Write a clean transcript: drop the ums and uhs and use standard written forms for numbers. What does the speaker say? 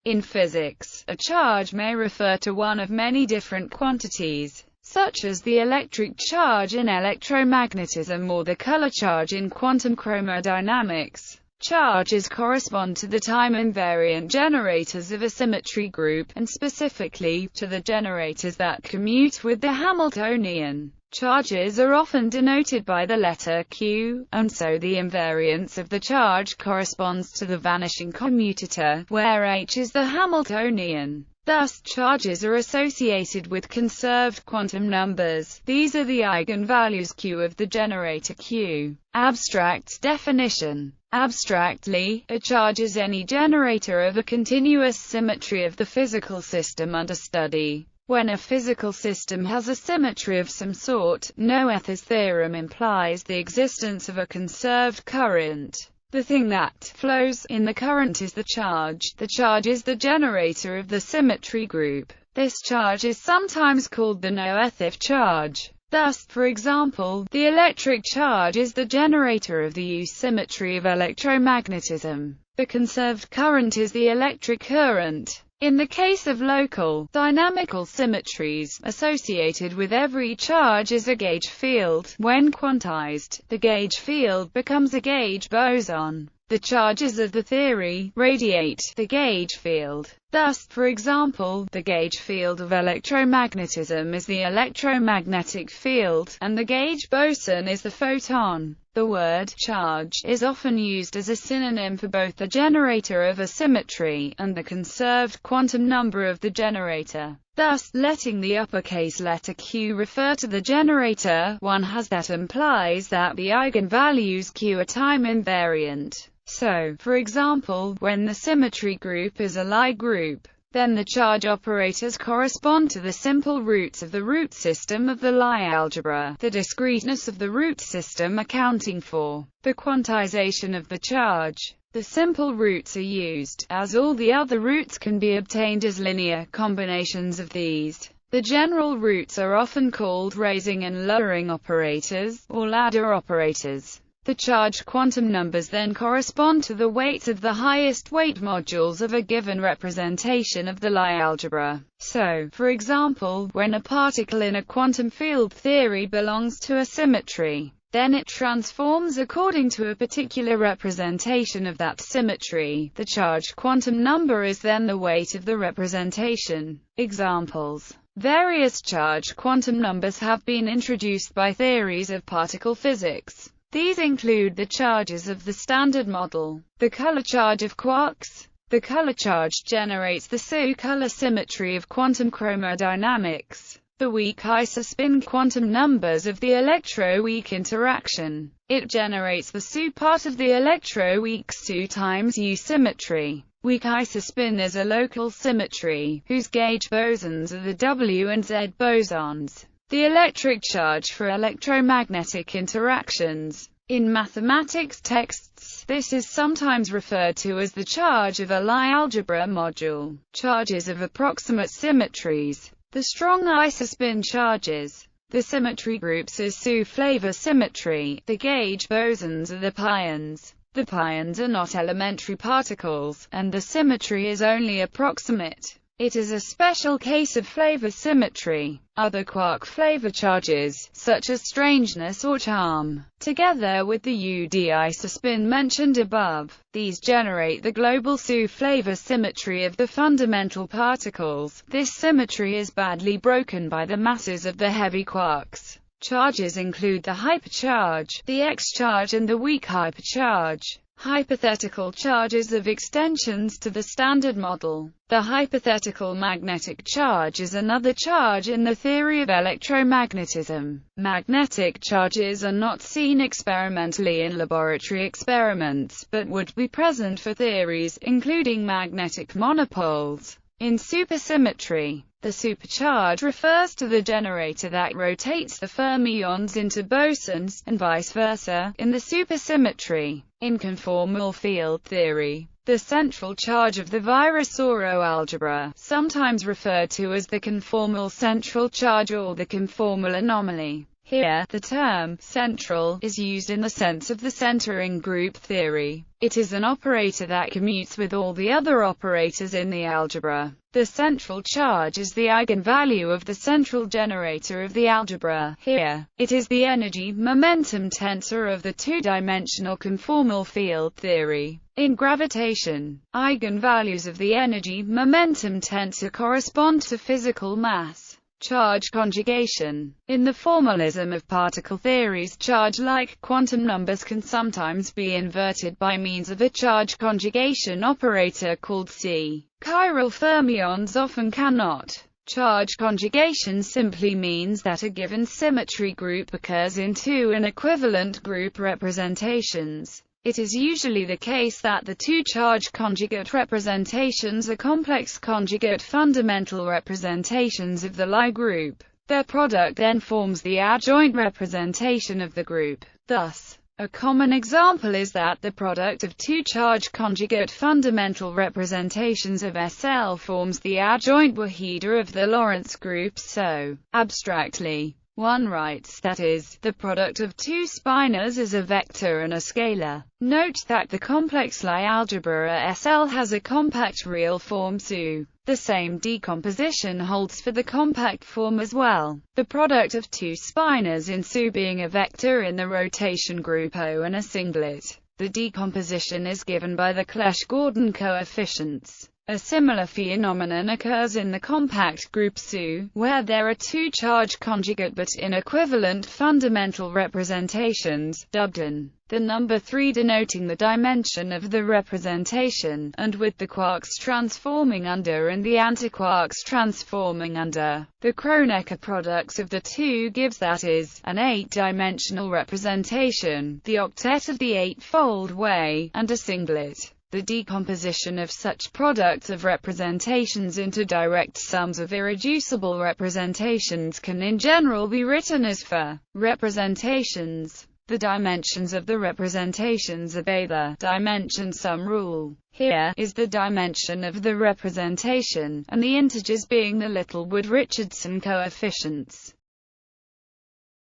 In physics, a charge may refer to one of many different quantities, such as the electric charge in electromagnetism or the color charge in quantum chromodynamics. Charges correspond to the time-invariant generators of a symmetry group, and specifically, to the generators that commute with the Hamiltonian. Charges are often denoted by the letter Q, and so the invariance of the charge corresponds to the vanishing commutator, where H is the Hamiltonian. Thus, charges are associated with conserved quantum numbers. These are the eigenvalues Q of the generator Q. Abstract definition. Abstractly, a charge is any generator of a continuous symmetry of the physical system under study. When a physical system has a symmetry of some sort, Noether's theorem implies the existence of a conserved current. The thing that flows in the current is the charge. The charge is the generator of the symmetry group. This charge is sometimes called the Noether charge. Thus, for example, the electric charge is the generator of the U symmetry of electromagnetism. The conserved current is the electric current. In the case of local, dynamical symmetries, associated with every charge is a gauge field. When quantized, the gauge field becomes a gauge boson. The charges of the theory radiate the gauge field. Thus, for example, the gauge field of electromagnetism is the electromagnetic field, and the gauge boson is the photon. The word charge is often used as a synonym for both the generator of a symmetry and the conserved quantum number of the generator. Thus, letting the uppercase letter Q refer to the generator, one has that implies that the eigenvalues Q are time invariant. So, for example, when the symmetry group is a Lie group, then the charge operators correspond to the simple roots of the root system of the Lie algebra, the discreteness of the root system accounting for the quantization of the charge. The simple roots are used, as all the other roots can be obtained as linear combinations of these. The general roots are often called raising and lowering operators, or ladder operators. The charge quantum numbers then correspond to the weights of the highest weight modules of a given representation of the Lie algebra. So, for example, when a particle in a quantum field theory belongs to a symmetry, then it transforms according to a particular representation of that symmetry. The charge quantum number is then the weight of the representation. Examples. Various charge quantum numbers have been introduced by theories of particle physics. These include the charges of the Standard Model, the color charge of quarks. The color charge generates the SU-color symmetry of quantum chromodynamics. The weak isospin quantum numbers of the electroweak interaction. It generates the SU part of the electroweak SU times U symmetry. Weak isospin is a local symmetry, whose gauge bosons are the W and Z bosons. The electric charge for electromagnetic interactions. In mathematics texts, this is sometimes referred to as the charge of a Lie algebra module. Charges of approximate symmetries. The strong isospin charges. The symmetry groups is SU-flavor symmetry. The gauge bosons are the pions. The pions are not elementary particles, and the symmetry is only approximate. It is a special case of flavor symmetry. Other quark flavor charges, such as strangeness or charm, together with the UD isospin mentioned above, these generate the global SU flavor symmetry of the fundamental particles. This symmetry is badly broken by the masses of the heavy quarks. Charges include the hypercharge, the X-charge and the weak hypercharge. Hypothetical charges of extensions to the Standard Model. The hypothetical magnetic charge is another charge in the theory of electromagnetism. Magnetic charges are not seen experimentally in laboratory experiments, but would be present for theories, including magnetic monopoles. In supersymmetry, the supercharge refers to the generator that rotates the fermions into bosons, and vice versa, in the supersymmetry. In conformal field theory, the central charge of the Virasoro algebra, sometimes referred to as the conformal central charge or the conformal anomaly, Here, the term central is used in the sense of the centering group theory. It is an operator that commutes with all the other operators in the algebra. The central charge is the eigenvalue of the central generator of the algebra. Here, it is the energy-momentum tensor of the two-dimensional conformal field theory. In gravitation, eigenvalues of the energy-momentum tensor correspond to physical mass. Charge conjugation. In the formalism of particle theories, charge-like quantum numbers can sometimes be inverted by means of a charge conjugation operator called C. Chiral fermions often cannot. Charge conjugation simply means that a given symmetry group occurs in two inequivalent group representations. It is usually the case that the two charge conjugate representations are complex conjugate fundamental representations of the Lie group. Their product then forms the adjoint representation of the group. Thus, a common example is that the product of two charge conjugate fundamental representations of SL forms the adjoint wahida of the Lorentz group. So, abstractly, one writes that is, the product of two spinors is a vector and a scalar. Note that the complex Lie algebra SL has a compact real form SU. The same decomposition holds for the compact form as well. The product of two spinors in SU being a vector in the rotation group O and a singlet. The decomposition is given by the Clebsch-Gordan coefficients. A similar phenomenon occurs in the compact group SU, where there are two charge conjugate but inequivalent fundamental representations, dubbed n, the number 3 denoting the dimension of the representation, and with the quarks transforming under and the antiquarks transforming under. The Kronecker products of the two gives that is, an 8-dimensional representation, the octet of the eightfold way, and a singlet. The decomposition of such products of representations into direct sums of irreducible representations can in general be written as for representations. The dimensions of the representations obey the dimension sum rule. Here is the dimension of the representation, and the integers being the Littlewood-Richardson coefficients.